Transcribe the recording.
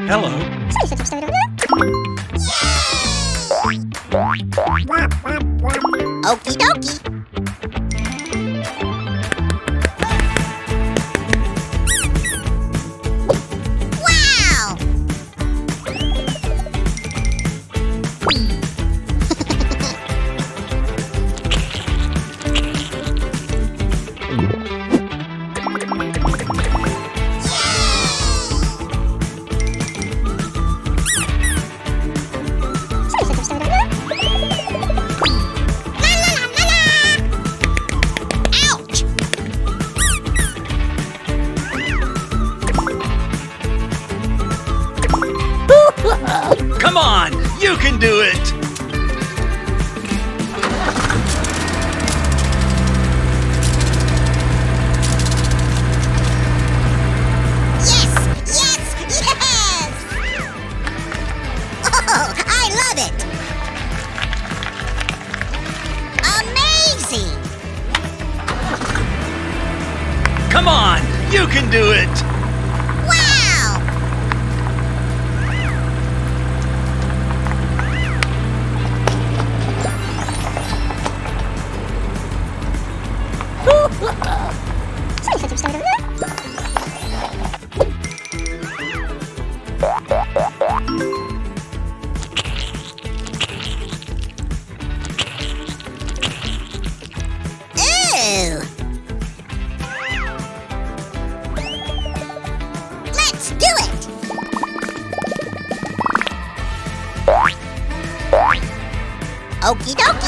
Hello. Okie dokie. Wow! Ouch! Come on, you can do it. Yes! Yes! Yes! Oh, I love it! Amazing! Come on, you can do it. Wow! Ew! Let's do it! Okie dokie.